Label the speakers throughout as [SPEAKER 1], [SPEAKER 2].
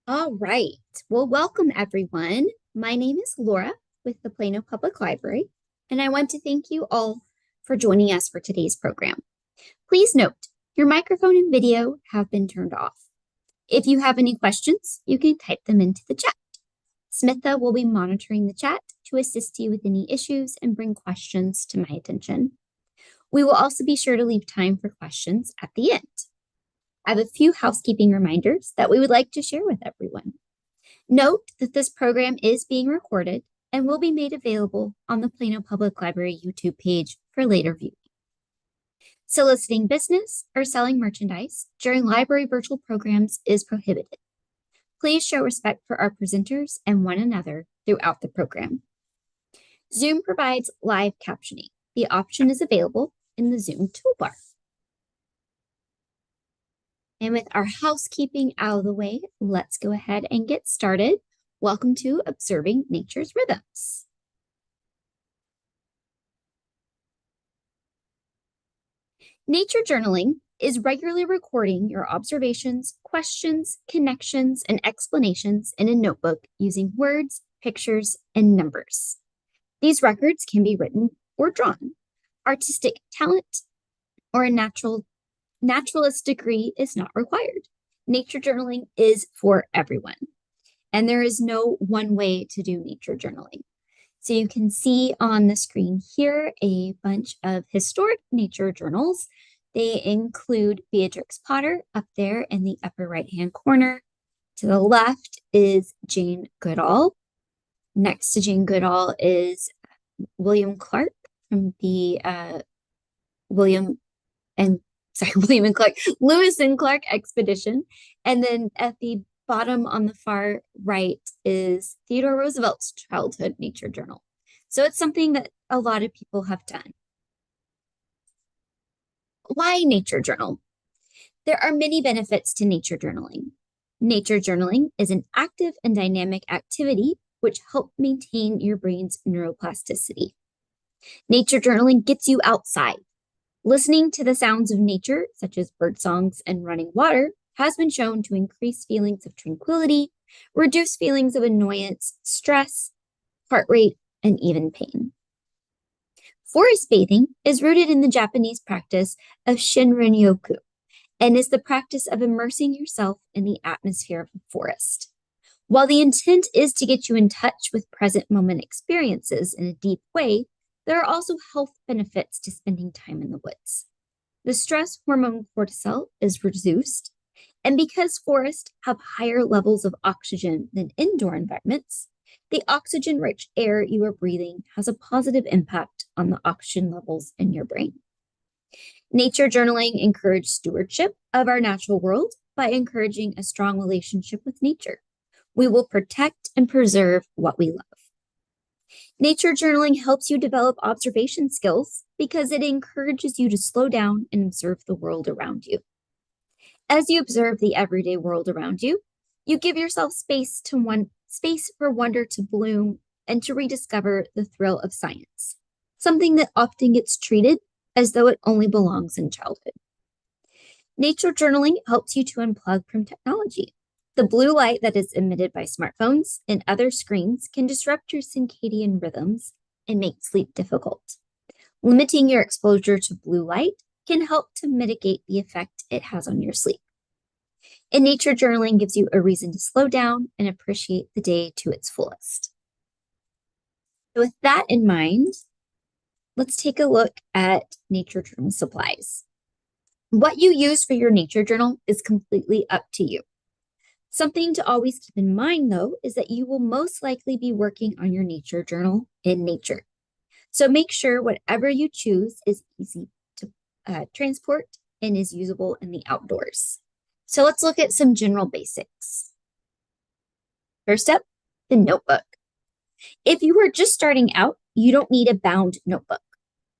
[SPEAKER 1] All right. Well, welcome everyone. My name is Laura with the Plano Public Library, and I want to thank you all for joining us for today's program. Please note, your microphone and video have been turned off. If you have any questions, you can type them into the chat. Smitha will be monitoring the chat to assist you with any issues and bring questions to my attention. We will also be sure to leave time for questions at the end. I have a few housekeeping reminders that we would like to share with everyone. Note that this program is being recorded and will be made available on the Plano Public Library YouTube page for later viewing. Soliciting business or selling merchandise during library virtual programs is prohibited. Please show respect for our presenters and one another throughout the program. Zoom provides live captioning. The option is available in the Zoom toolbar. And with our housekeeping out of the way, let's go ahead and get started. Welcome to Observing Nature's Rhythms. Nature journaling is regularly recording your observations, questions, connections, and explanations in a notebook using words, pictures, and numbers. These records can be written or drawn. Artistic talent or a naturalist degree is not required. Nature journaling is for everyone, and there is no one way to do nature journaling. So you can see on the screen here a bunch of historic nature journals. They include Beatrix Potter up there in the upper right-hand corner. To the left is Jane Goodall. Next to Jane Goodall is William Clark from the Lewis and Clark expedition. And then at the bottom on the far right is Theodore Roosevelt's childhood nature journal. So it's something that a lot of people have done. Why nature journal? There are many benefits to nature journaling. Nature journaling is an active and dynamic activity which helps maintain your brain's neuroplasticity. Nature journaling gets you outside. Listening to the sounds of nature, such as bird songs and running water, has been shown to increase feelings of tranquility, reduce feelings of annoyance, stress, heart rate, and even pain. Forest bathing is rooted in the Japanese practice of Shinrin-yoku and is the practice of immersing yourself in the atmosphere of a forest. While the intent is to get you in touch with present moment experiences in a deep way, there are also health benefits to spending time in the woods. The stress hormone cortisol is reduced, and because forests have higher levels of oxygen than indoor environments, the oxygen-rich air you are breathing has a positive impact on the oxygen levels in your brain. Nature journaling encourages stewardship of our natural world by encouraging a strong relationship with nature. We will protect and preserve what we love. Nature journaling helps you develop observation skills because it encourages you to slow down and observe the world around you. As you observe the everyday world around you, you give yourself space for wonder to bloom and to rediscover the thrill of science, something that often gets treated as though it only belongs in childhood. Nature journaling helps you to unplug from technology. The blue light that is emitted by smartphones and other screens can disrupt your circadian rhythms and make sleep difficult. Limiting your exposure to blue light can help to mitigate the effect it has on your sleep. And nature journaling gives you a reason to slow down and appreciate the day to its fullest. So with that in mind, let's take a look at nature journal supplies. What you use for your nature journal is completely up to you. Something to always keep in mind, though, is that you will most likely be working on your nature journal in nature. So make sure whatever you choose is easy to transport and is usable in the outdoors. So let's look at some general basics. First up, the notebook. If you are just starting out, you don't need a bound notebook.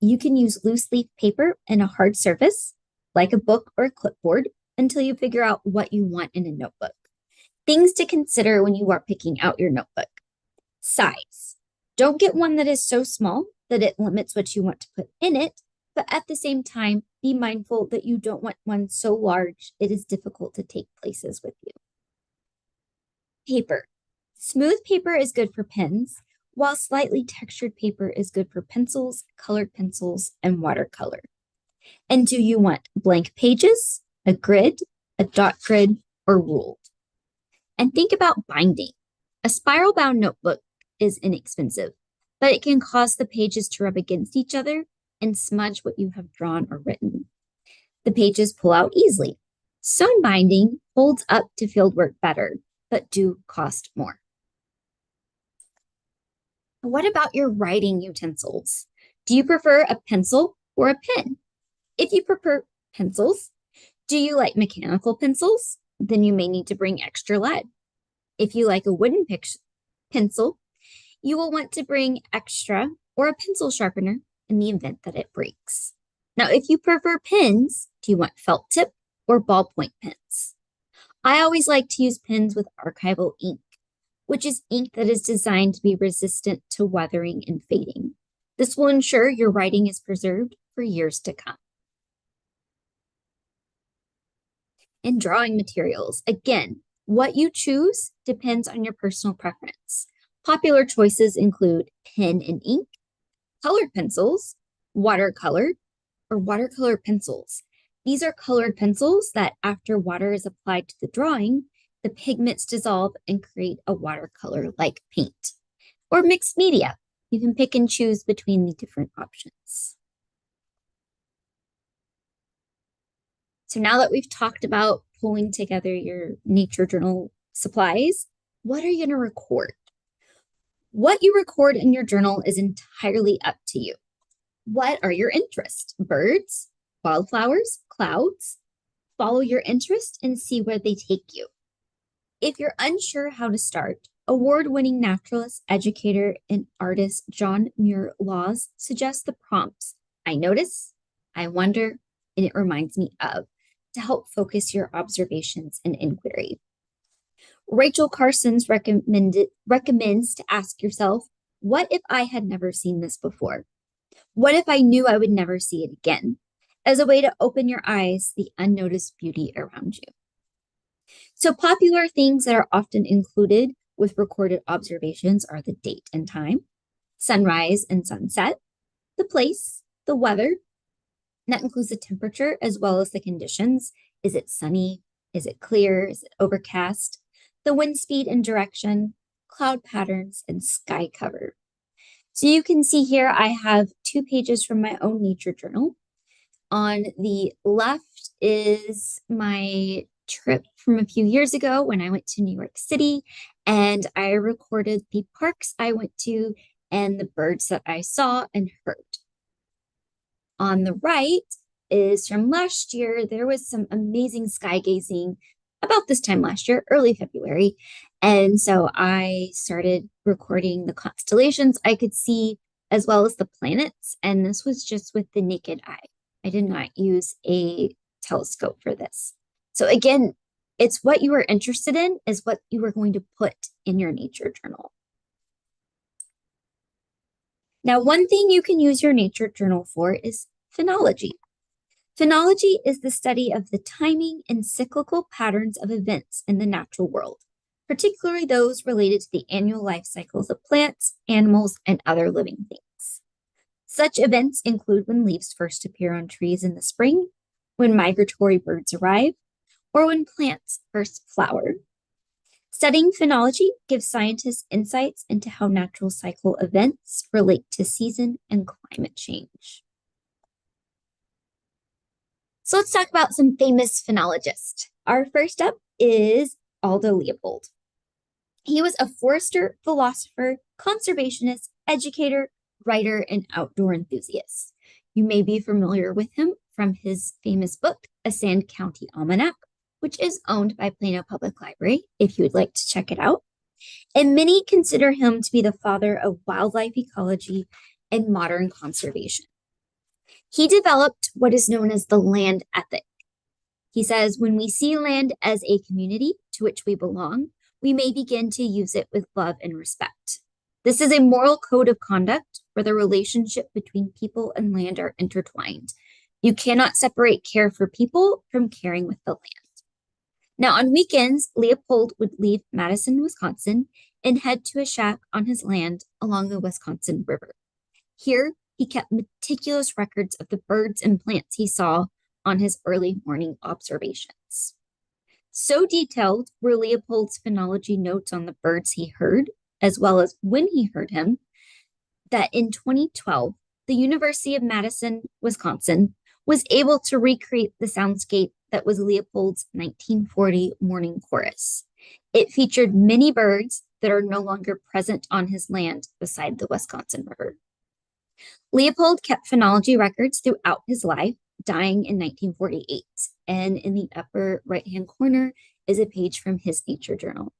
[SPEAKER 1] You can use loose leaf paper and a hard surface, like a book or a clipboard, until you figure out what you want in a notebook. Things to consider when you are picking out your notebook. Size. Don't get one that is so small that it limits what you want to put in it, but at the same time, be mindful that you don't want one so large it is difficult to take places with you. Paper. Smooth paper is good for pens, while slightly textured paper is good for pencils, colored pencils, and watercolor. And do you want blank pages, a grid, a dot grid, or ruled? And think about binding. A spiral bound notebook is inexpensive, but it can cause the pages to rub against each other and smudge what you have drawn or written. The pages pull out easily. Sewn binding holds up to field work better, but do cost more. What about your writing utensils? Do you prefer a pencil or a pen? If you prefer pencils, do you like mechanical pencils? Then you may need to bring extra lead. If you like a wooden pencil, you will want to bring extra or a pencil sharpener in the event that it breaks. Now, if you prefer pens, do you want felt tip or ballpoint pens? I always like to use pens with archival ink, which is ink that is designed to be resistant to weathering and fading. This will ensure your writing is preserved for years to come. And drawing materials. Again, what you choose depends on your personal preference. Popular choices include pen and ink, colored pencils, watercolor, or watercolor pencils. These are colored pencils that after water is applied to the drawing, the pigments dissolve and create a watercolor-like paint. Or mixed media. You can pick and choose between the different options. So now that we've talked about pulling together your nature journal supplies, what are you going to record? What you record in your journal is entirely up to you. What are your interests? Birds, wildflowers, clouds? Follow your interest and see where they take you. If you're unsure how to start, award-winning naturalist, educator, and artist John Muir Laws suggests the prompts I notice, I wonder, and it reminds me of to help focus your observations and inquiry. Rachel Carson's recommends to ask yourself, what if I had never seen this before? What if I knew I would never see it again? As a way to open your eyes to the unnoticed beauty around you. So popular things that are often included with recorded observations are the date and time, sunrise and sunset, the place, the weather. And that includes the temperature as well as the conditions. Is it sunny? Is it clear? Is it overcast? The wind speed and direction, cloud patterns, and sky cover. So you can see here I have 2 pages from my own nature journal. On the left is my trip from a few years ago when I went to New York City, and I recorded the parks I went to and the birds that I saw and heard. On the right is from last year. There was some amazing sky gazing about this time last year, early February. And so I started recording the constellations I could see as well as the planets. And this was just with the naked eye. I did not use a telescope for this. So again, it's what you are interested in is what you are going to put in your nature journal. Now, one thing you can use your nature journal for is phenology. Phenology is the study of the timing and cyclical patterns of events in the natural world, particularly those related to the annual life cycles of plants, animals, and other living things. Such events include when leaves first appear on trees in the spring, when migratory birds arrive, or when plants first flower. Studying phenology gives scientists insights into how natural cycle events relate to season and climate change. So let's talk about some famous phenologists. Our first up is Aldo Leopold. He was a forester, philosopher, conservationist, educator, writer, and outdoor enthusiast. You may be familiar with him from his famous book, A Sand County Almanac, which is owned by Plano Public Library, if you would like to check it out. And many consider him to be the father of wildlife ecology and modern conservation. He developed what is known as the land ethic. He says, when we see land as a community to which we belong, we may begin to use it with love and respect. This is a moral code of conduct where the relationship between people and land are intertwined. You cannot separate care for people from caring with the land. Now, on weekends, Leopold would leave Madison, Wisconsin, and head to a shack on his land along the Wisconsin River. Here, he kept meticulous records of the birds and plants he saw on his early morning observations. So detailed were Leopold's phenology notes on the birds he heard, as well as when he heard him, that in 2012, the University of Madison, Wisconsin, was able to recreate the soundscape that was Leopold's 1940 morning chorus. It featured many birds that are no longer present on his land beside the Wisconsin River. Leopold kept phenology records throughout his life, dying in 1948. And in the upper right-hand corner is a page from his nature journal.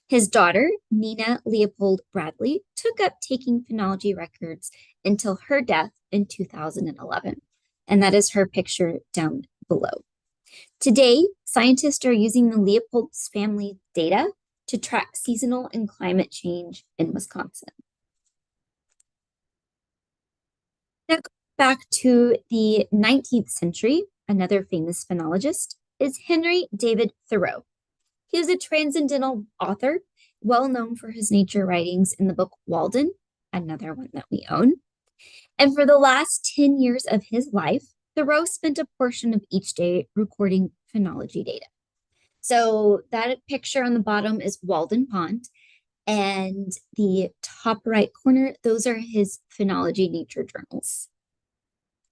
[SPEAKER 1] His daughter, Nina Leopold Bradley, took up taking phenology records until her death in 2011. And that is her picture down below. Today, scientists are using the Leopold's family data to track seasonal and climate change in Wisconsin. Now, back to the 19th century, another famous phenologist is Henry David Thoreau. He was a transcendental author, well known for his nature writings in the book Walden, another one that we own. And for the last 10 years of his life, Thoreau spent a portion of each day recording phenology data. So that picture on the bottom is Walden Pond, and the top right corner, those are his phenology nature journals.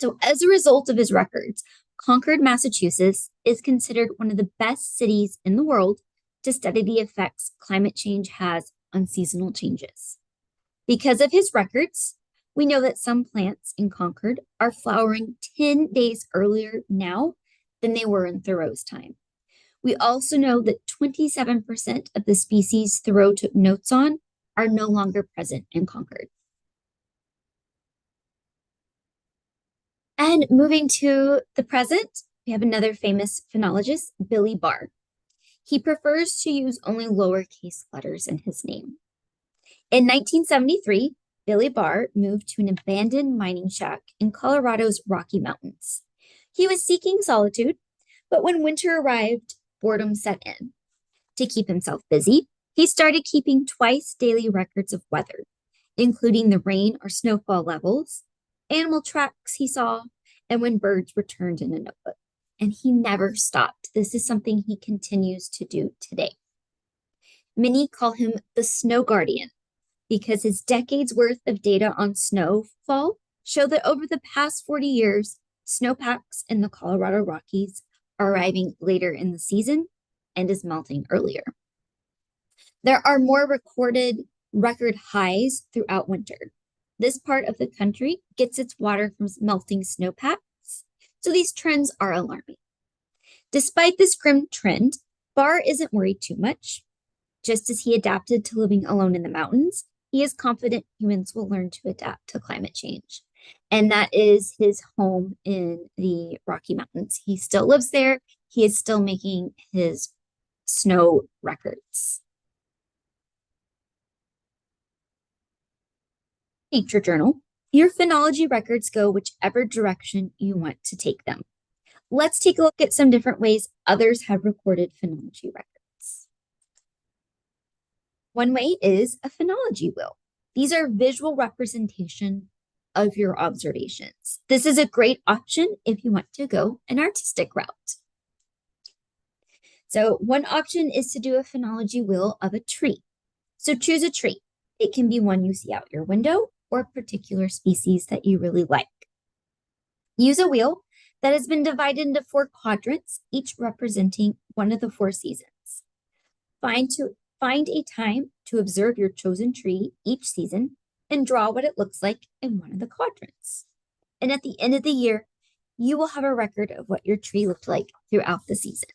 [SPEAKER 1] So as a result of his records, Concord, Massachusetts is considered one of the best cities in the world to study the effects climate change has on seasonal changes. Because of his records, we know that some plants in Concord are flowering 10 days earlier now than they were in Thoreau's time. We also know that 27% of the species Thoreau took notes on are no longer present in Concord. And moving to the present, we have another famous phenologist, Billy Barr. He prefers to use only lowercase letters in his name. In 1973, Billy Barr moved to an abandoned mining shack in Colorado's Rocky Mountains. He was seeking solitude, but when winter arrived, boredom set in. To keep himself busy, he started keeping twice daily records of weather, including the rain or snowfall levels, animal tracks he saw, and when birds returned in a notebook. And he never stopped. This is something he continues to do today. Many call him the snow guardian because his decades worth of data on snowfall show that over the past 40 years, snowpacks in the Colorado Rockies are arriving later in the season and is melting earlier. There are more recorded record highs throughout winter. This part of the country gets its water from melting snowpacks, so these trends are alarming. Despite this grim trend, Barr isn't worried too much. Just as he adapted to living alone in the mountains, he is confident humans will learn to adapt to climate change. And that is his home in the Rocky Mountains. He still lives there. He is still making his snow records. Nature Journal. Your phenology records go whichever direction you want to take them. Let's take a look at some different ways others have recorded phenology records. One way is a phenology wheel. These are visual representation of your observations. This is a great option if you want to go an artistic route. So one option is to do a phenology wheel of a tree. So choose a tree. It can be one you see out your window or a particular species that you really like. Use a wheel that has been divided into 4 quadrants, each representing one of the 4 seasons. Find a time to observe your chosen tree each season and draw what it looks like in one of the quadrants. And at the end of the year, you will have a record of what your tree looked like throughout the season.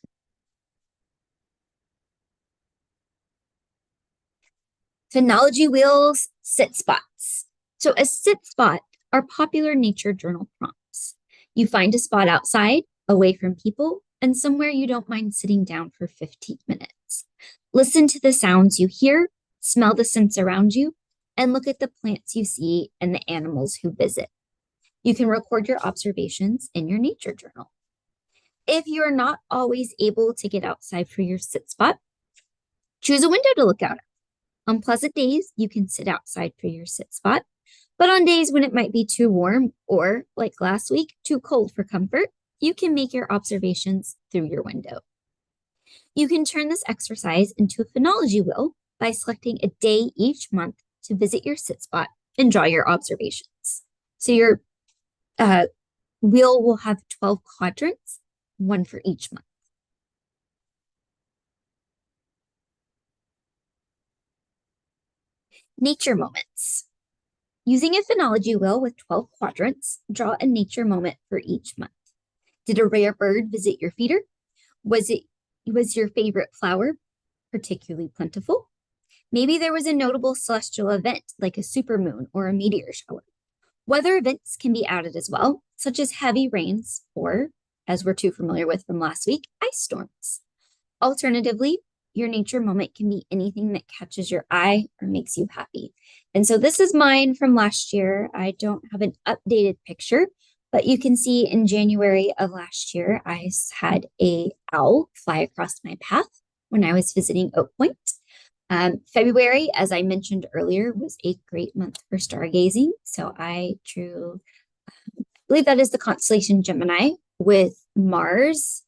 [SPEAKER 1] Phenology wheels, sit spots. So a sit spot are popular nature journal prompts. You find a spot outside, away from people, and somewhere you don't mind sitting down for 15 minutes. Listen to the sounds you hear, smell the scents around you, and look at the plants you see and the animals who visit. You can record your observations in your nature journal. If you are not always able to get outside for your sit spot, choose a window to look out at. On pleasant days, you can sit outside for your sit spot, but on days when it might be too warm or, like last week, too cold for comfort, you can make your observations through your window. You can turn this exercise into a phenology wheel by selecting a day each month to visit your sit spot and draw your observations. So your uh, wheel will have 12 quadrants, one for each month. Nature moments. Using a phenology wheel with 12 quadrants, draw a nature moment for each month. Did a rare bird visit your feeder? Was your favorite flower particularly plentiful? Maybe there was a notable celestial event like a supermoon or a meteor shower. Weather events can be added as well, such as heavy rains or, as we're too familiar with from last week, ice storms. Alternatively, your nature moment can be anything that catches your eye or makes you happy. And so this is mine from last year. I don't have an updated picture, but you can see in January of last year, I had a owl fly across my path when I was visiting Oak Point. February, as I mentioned earlier, was a great month for stargazing. So I drew, I believe that is the constellation Gemini with Mars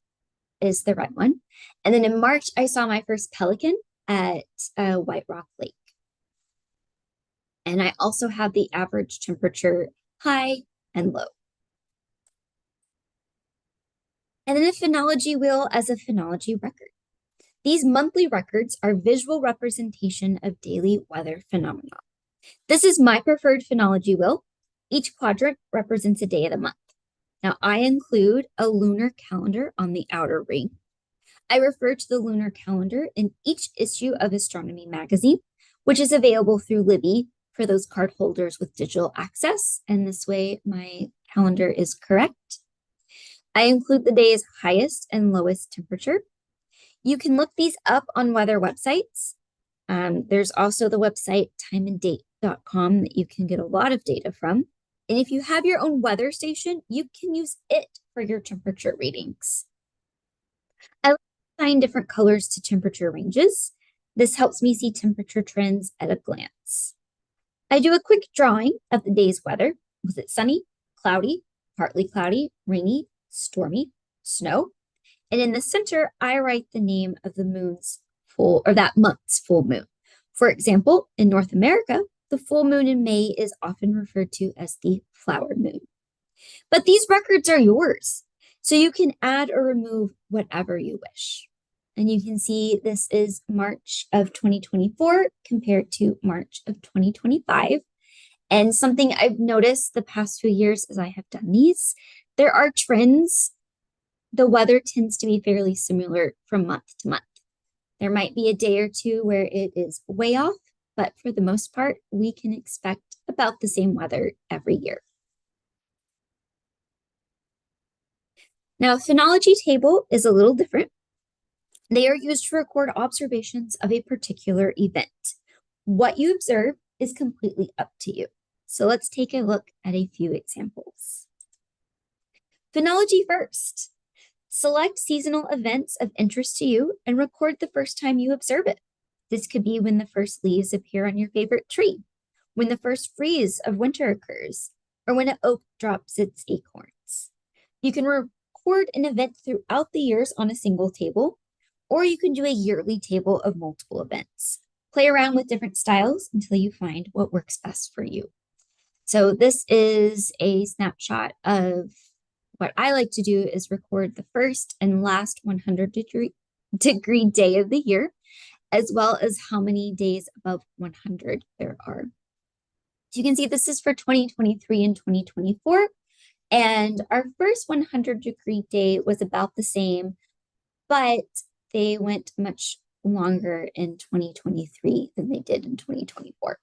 [SPEAKER 1] is the red one. And then in March, I saw my first pelican at White Rock Lake. And I also have the average temperature high and low. And then a phenology wheel as a phenology record. These monthly records are visual representation of daily weather phenomena. This is my preferred phenology wheel. Each quadrant represents a day of the month. Now, I include a lunar calendar on the outer ring. I refer to the lunar calendar in each issue of Astronomy magazine, which is available through Libby for those card holders with digital access. And this way, my calendar is correct. I include the day's highest and lowest temperature. You can look these up on weather websites. There's also the website timeanddate.com that you can get a lot of data from. And if you have your own weather station, you can use it for your temperature readings. I like to assign different colors to temperature ranges. This helps me see temperature trends at a glance. I do a quick drawing of the day's weather. Was it sunny, cloudy, partly cloudy, rainy, stormy, snow? And in the center, I write the name of the moon's full, or that month's full moon. For example, in North America, the full moon in May is often referred to as the flower moon. But these records are yours, so you can add or remove whatever you wish. And you can see this is March of 2024 compared to March of 2025. And something I've noticed the past few years as I have done these, there are trends. The weather tends to be fairly similar from month to month. There might be a day or two where it is way off, but for the most part, we can expect about the same weather every year. Now, a phenology table is a little different. They are used to record observations of a particular event. What you observe is completely up to you. So let's take a look at a few examples. Phenology first. Select seasonal events of interest to you and record the first time you observe it. This could be when the first leaves appear on your favorite tree, when the first freeze of winter occurs, or when an oak drops its acorns. You can record an event throughout the years on a single table, or you can do a yearly table of multiple events. Play around with different styles until you find what works best for you. So this is a snapshot of what I like to do is record the first and last 100-degree day of the year, as well as how many days above 100 there are. So you can see this is for 2023 and 2024. And our first 100-degree day was about the same, but they went much longer in 2023 than they did in 2024.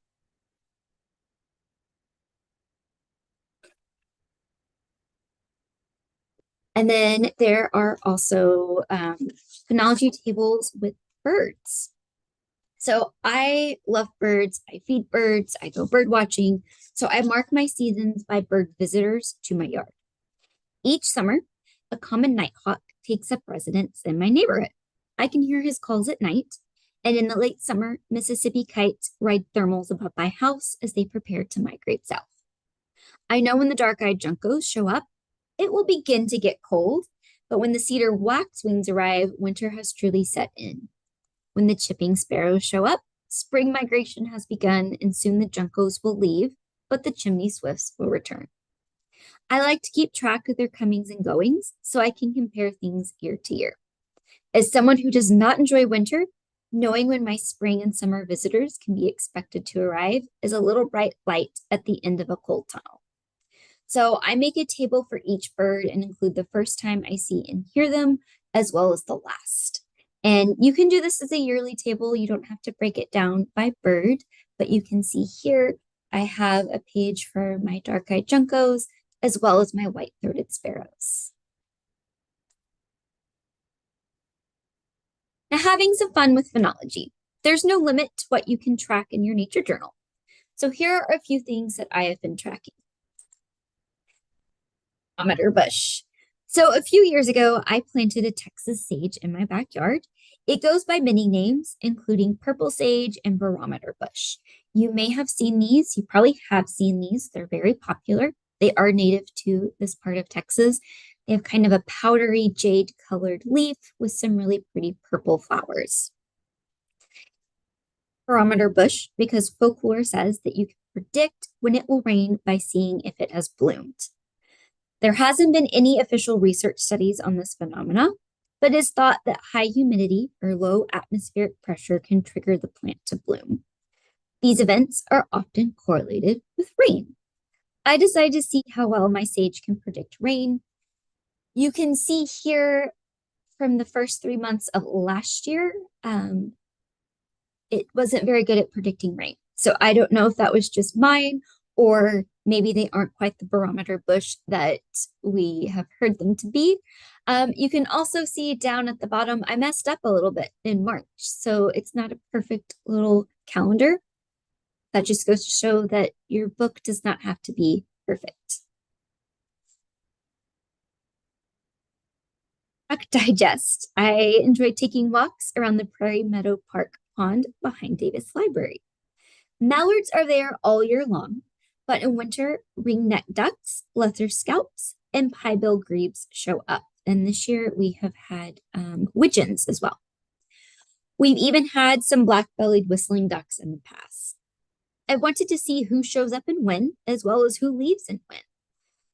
[SPEAKER 1] And then there are also phenology tables with birds. So I love birds. I feed birds. I go bird watching. So I mark my seasons by bird visitors to my yard. Each summer, a common nighthawk takes up residence in my neighborhood. I can hear his calls at night, and in the late summer, Mississippi kites ride thermals above my house as they prepare to migrate south. I know when the dark-eyed juncos show up, it will begin to get cold, but when the cedar waxwings arrive, winter has truly set in. When the chipping sparrows show up, spring migration has begun, and soon the juncos will leave, but the chimney swifts will return. I like to keep track of their comings and goings so I can compare things year to year. As someone who does not enjoy winter, knowing when my spring and summer visitors can be expected to arrive is a little bright light at the end of a cold tunnel. So I make a table for each bird and include the first time I see and hear them, as well as the last. And you can do this as a yearly table. You don't have to break it down by bird, but you can see here I have a page for my dark-eyed juncos, as well as my white-throated sparrows. Now, having some fun with phenology. There's no limit to what you can track in your nature journal. So here are a few things that I have been tracking. Barometer bush. So a few years ago, I planted a Texas sage in my backyard. It goes by many names, including purple sage and barometer bush. You may have seen these. You probably have seen these. They're very popular. They are native to this part of Texas. They have kind of a powdery jade colored leaf with some really pretty purple flowers. Barometer bush because folklore says that you can predict when it will rain by seeing if it has bloomed. There hasn't been any official research studies on this phenomena, but it is thought that high humidity or low atmospheric pressure can trigger the plant to bloom. These events are often correlated with rain. I decided to see how well my sage can predict rain. You can see here from the first 3 months of last year, it wasn't very good at predicting rain. So I don't know if that was just mine or maybe they aren't quite the barometer bush that we have heard them to be. You can also see down at the bottom, I messed up a little bit in March. So it's not a perfect little calendar. That just goes to show that your book does not have to be perfect. Duck Digest. I enjoy taking walks around the Prairie Meadow Park pond behind Davis Library. Mallards are there all year long, but in winter, ring-necked ducks, lesser scalps, and piebill grebes show up. And this year we have had widgeons as well. We've even had some black-bellied whistling ducks in the past. I wanted to see who shows up and when, as well as who leaves and when.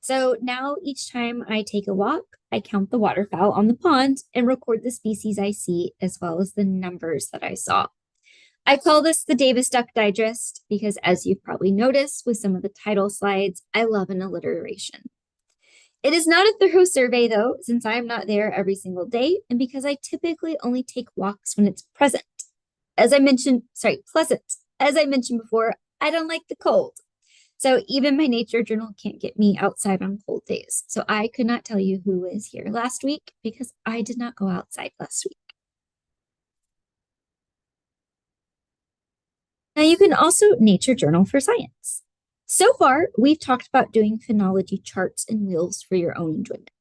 [SPEAKER 1] So now each time I take a walk, I count the waterfowl on the pond and record the species I see, as well as the numbers that I saw. I call this the Davis Duck Digest because, as you've probably noticed with some of the title slides, I love an alliteration. It is not a thorough survey, though, since I am not there every single day, and because I typically only take walks when it's pleasant. As I mentioned before, I don't like the cold. So even my nature journal can't get me outside on cold days. So I could not tell you who was here last week because I did not go outside last week. Now you can also nature journal for science. So far, we've talked about doing phenology charts and wheels for your own enjoyment.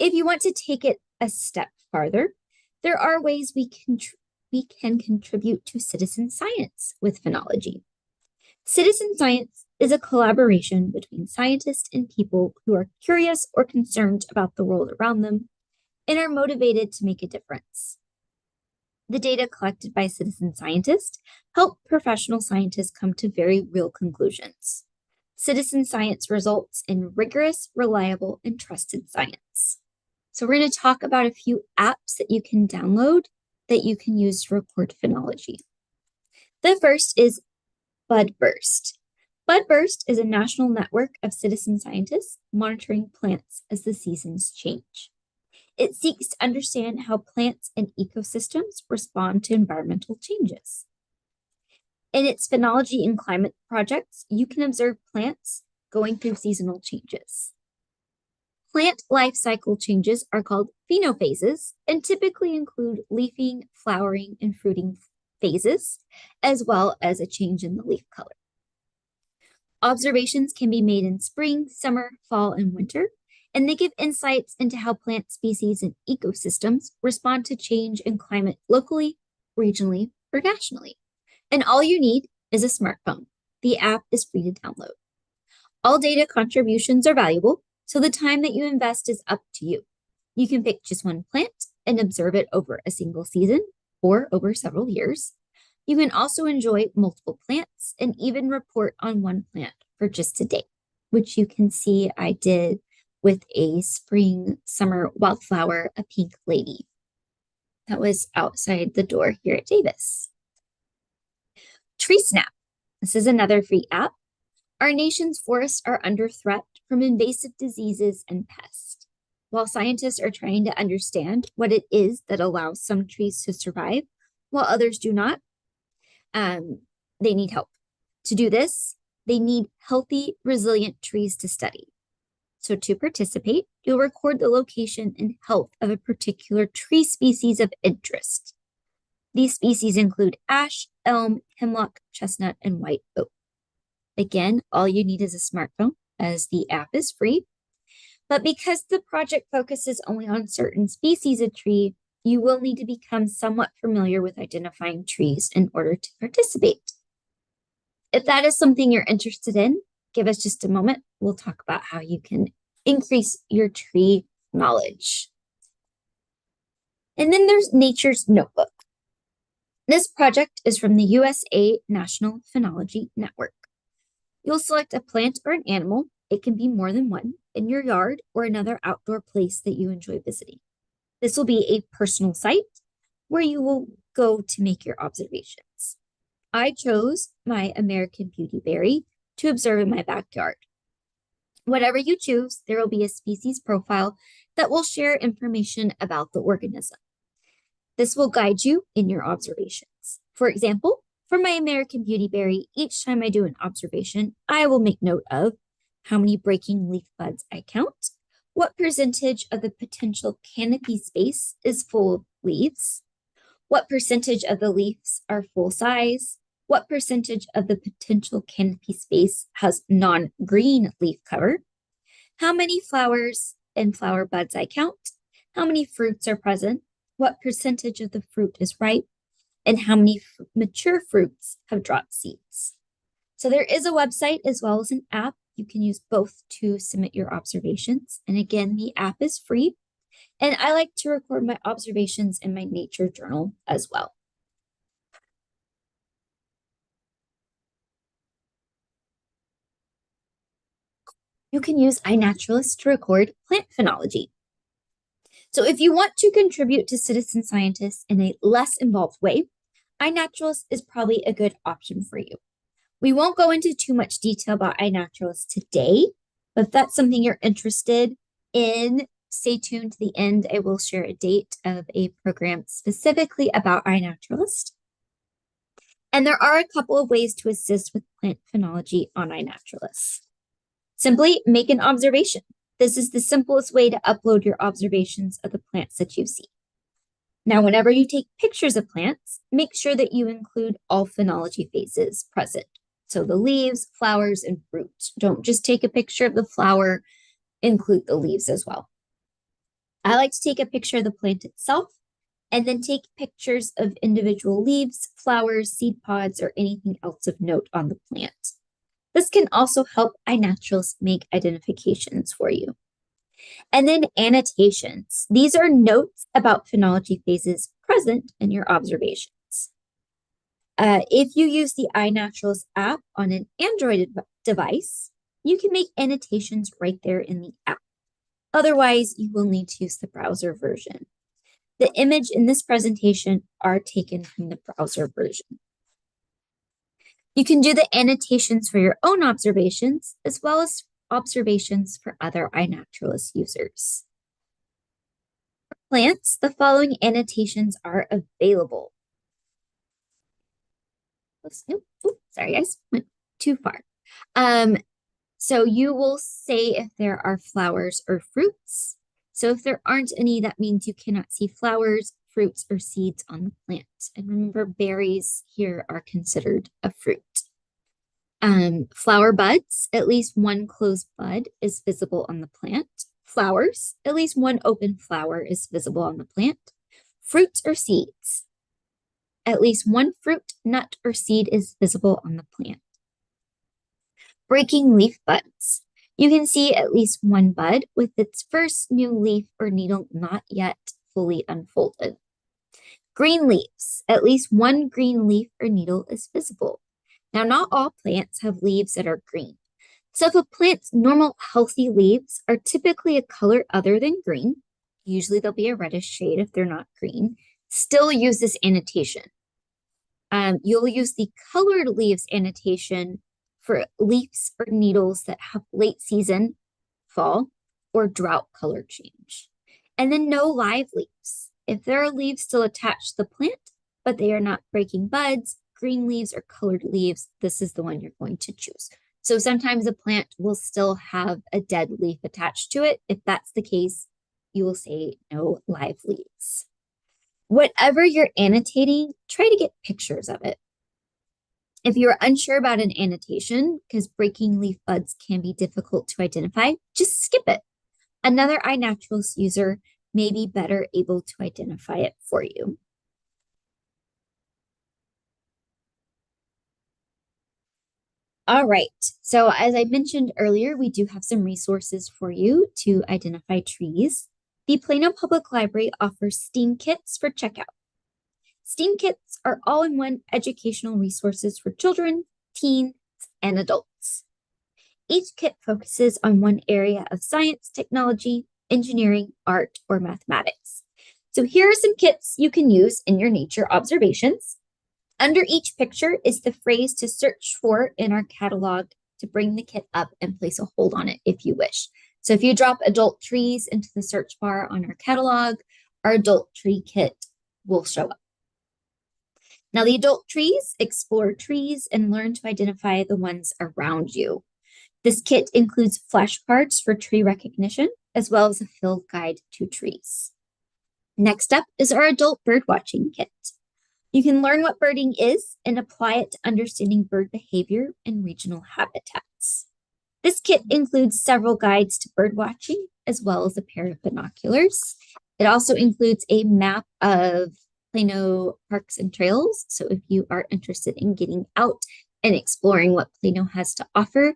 [SPEAKER 1] If you want to take it a step farther, there are ways we can contribute to citizen science with phenology. Citizen science is a collaboration between scientists and people who are curious or concerned about the world around them and are motivated to make a difference. The data collected by citizen scientists help professional scientists come to very real conclusions. Citizen science results in rigorous, reliable, and trusted science. So we're going to talk about a few apps that you can download that you can use to record phenology. The first is Budburst. Budburst is a national network of citizen scientists monitoring plants as the seasons change. It seeks to understand how plants and ecosystems respond to environmental changes. In its phenology and climate projects, you can observe plants going through seasonal changes. Plant life cycle changes are called phenophases and typically include leafing, flowering, and fruiting phases, as well as a change in the leaf color. Observations can be made in spring, summer, fall, and winter, and they give insights into how plant species and ecosystems respond to change in climate locally, regionally, or nationally. And all you need is a smartphone. The app is free to download. All data contributions are valuable, so the time that you invest is up to you. You can pick just one plant and observe it over a single season or over several years. You can also enjoy multiple plants and even report on one plant for just a day, which you can see I did with a spring summer wildflower, a pink lady. That was outside the door here at Davis. Tree Snap. This is another free app. Our nation's forests are under threat from invasive diseases and pests. While scientists are trying to understand what it is that allows some trees to survive while others do not, they need help. To do this, they need healthy, resilient trees to study. So to participate, you'll record the location and health of a particular tree species of interest. These species include ash, elm, hemlock, chestnut, and white oak. Again, all you need is a smartphone, as the app is free. But because the project focuses only on certain species of tree, you will need to become somewhat familiar with identifying trees in order to participate. If that is something you're interested in, give us just a moment. We'll talk about how you can increase your tree knowledge. And then there's Nature's Notebook. This project is from the USA National Phenology Network. You'll select a plant or an animal, it can be more than one, in your yard or another outdoor place that you enjoy visiting. This will be a personal site where you will go to make your observations. I chose my American beautyberry to observe in my backyard. Whatever you choose, there will be a species profile that will share information about the organism. This will guide you in your observations. For example, for my American beautyberry, each time I do an observation, I will make note of how many breaking leaf buds I count, what percentage of the potential canopy space is full of leaves, what percentage of the leaves are full size, what percentage of the potential canopy space has non-green leaf cover, how many flowers and flower buds I count, how many fruits are present, what percentage of the fruit is ripe, and how many mature fruits have dropped seeds. So there is a website as well as an app. You can use both to submit your observations. And again, the app is free. And I like to record my observations in my nature journal as well. You can use iNaturalist to record plant phenology. So if you want to contribute to citizen scientists in a less involved way, iNaturalist is probably a good option for you. We won't go into too much detail about iNaturalist today, but if that's something you're interested in, stay tuned to the end. I will share a date of a program specifically about iNaturalist. And there are a couple of ways to assist with plant phenology on iNaturalist. Simply make an observation. This is the simplest way to upload your observations of the plants that you see. Now, whenever you take pictures of plants, make sure that you include all phenology phases present. So the leaves, flowers, and fruit. Don't just take a picture of the flower, include the leaves as well. I like to take a picture of the plant itself and then take pictures of individual leaves, flowers, seed pods, or anything else of note on the plant. This can also help iNaturalist make identifications for you. And then annotations. These are notes about phenology phases present in your observations. If you use the iNaturalist app on an Android device, you can make annotations right there in the app. Otherwise, you will need to use the browser version. The image in this presentation are taken from the browser version. You can do the annotations for your own observations, as well as observations for other iNaturalist users. For plants, the following annotations are available. Sorry, guys, went too far. So you will say if there are flowers or fruits. So if there aren't any, that means you cannot see flowers, fruits, or seeds on the plant. And remember, berries here are considered a fruit. Flower buds, at least one closed bud is visible on the plant. Flowers, at least one open flower is visible on the plant. Fruits or seeds, at least one fruit, nut, or seed is visible on the plant. Breaking leaf buds. You can see at least one bud with its first new leaf or needle not yet fully unfolded. Green leaves. At least one green leaf or needle is visible. Now, not all plants have leaves that are green. So if a plant's normal healthy leaves are typically a color other than green, usually they'll be a reddish shade if they're not green, still use this annotation. You'll use the colored leaves annotation for leaves or needles that have late season, fall, or drought color change. And then no live leaves. If there are leaves still attached to the plant, but they are not breaking buds, green leaves or colored leaves, this is the one you're going to choose. So sometimes a plant will still have a dead leaf attached to it. If that's the case, you will say no live leaves. Whatever you're annotating, try to get pictures of it. If you're unsure about an annotation, because breaking leaf buds can be difficult to identify, just skip it. Another iNaturalist user may be better able to identify it for you. All right, so as I mentioned earlier, we do have some resources for you to identify trees. The Plano Public Library offers STEAM kits for checkout. STEAM kits are all-in-one educational resources for children, teens, and adults. Each kit focuses on one area of science, technology, engineering, art, or mathematics. So here are some kits you can use in your nature observations. Under each picture is the phrase to search for in our catalog to bring the kit up and place a hold on it if you wish. So if you drop adult trees into the search bar on our catalog, our adult tree kit will show up. Now, the adult trees explore trees and learn to identify the ones around you. This kit includes flashcards for tree recognition, as well as a field guide to trees. Next up is our adult birdwatching kit. You can learn what birding is and apply it to understanding bird behavior and regional habitats. This kit includes several guides to birdwatching, as well as a pair of binoculars. It also includes a map of Plano parks and trails. So if you are interested in getting out and exploring what Plano has to offer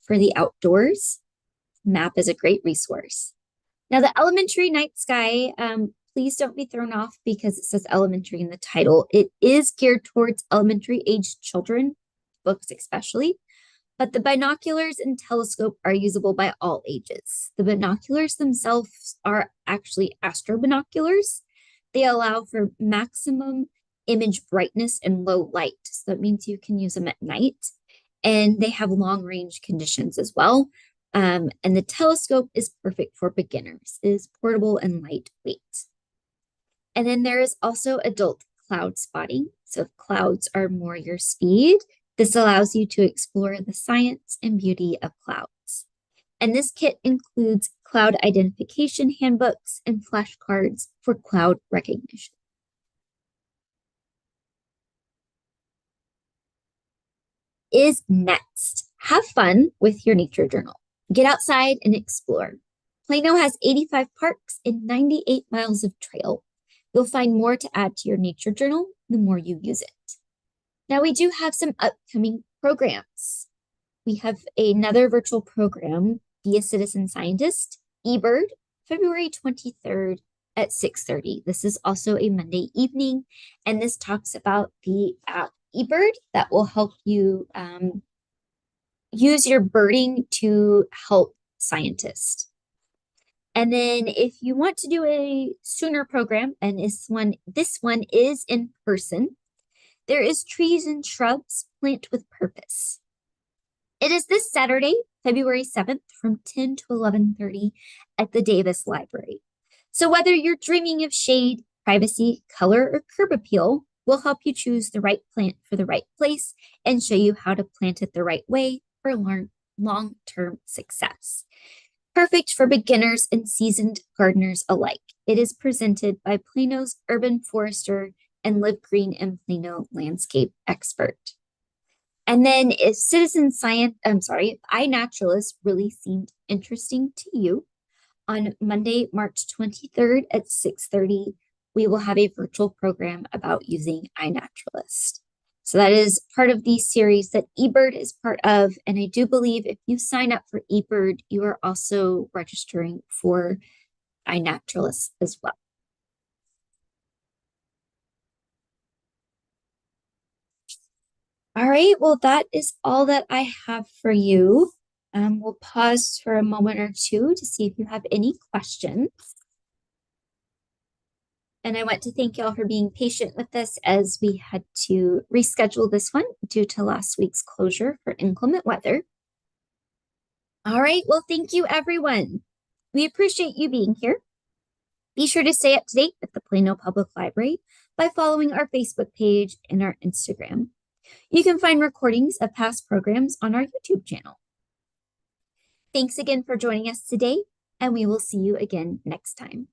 [SPEAKER 1] for the outdoors, map is a great resource. Now, the elementary night sky, please don't be thrown off because it says elementary in the title. It is geared towards elementary aged children, books especially, but the binoculars and telescope are usable by all ages. The binoculars themselves are actually astro binoculars. They allow for maximum image brightness and low light. So that means you can use them at night. And they have long range conditions as well. And the telescope is perfect for beginners. It is portable and lightweight. And then there is also adult cloud spotting. So if clouds are more your speed, this allows you to explore the science and beauty of clouds. And this kit includes cloud identification handbooks and flashcards for cloud recognition. Is next. Have fun with your nature journal. Get outside and explore. Plano has 85 parks and 98 miles of trail. You'll find more to add to your nature journal the more you use it. Now, we do have some upcoming programs. We have another virtual program, Be a Citizen Scientist, eBird, February 23rd at 6:30. This is also a Monday evening, and this talks about the app eBird that will help you use your birding to help scientists. And then if you want to do a sooner program, and this one is in person, there is Trees and Shrubs Plant with Purpose. It is this Saturday, February 7th from 10 to 11:30 at the Davis Library. So whether you're dreaming of shade, privacy, color, or curb appeal, we'll help you choose the right plant for the right place and show you how to plant it the right way for long-term success. Perfect for beginners and seasoned gardeners alike. It is presented by Plano's urban forester and Live Green and Plano landscape expert. And then if iNaturalist really seemed interesting to you, On Monday, March 23rd at 6:30, we will have a virtual program about using iNaturalist. So that is part of the series that eBird is part of. And I do believe if you sign up for eBird, you are also registering for iNaturalist as well. All right, well, that is all that I have for you. We'll pause for a moment or two to see if you have any questions. And I want to thank y'all for being patient with us as we had to reschedule this one due to last week's closure for inclement weather. All right, well, thank you, everyone. We appreciate you being here. Be sure to stay up to date with the Plano Public Library by following our Facebook page and our Instagram. You can find recordings of past programs on our YouTube channel. Thanks again for joining us today, and we will see you again next time.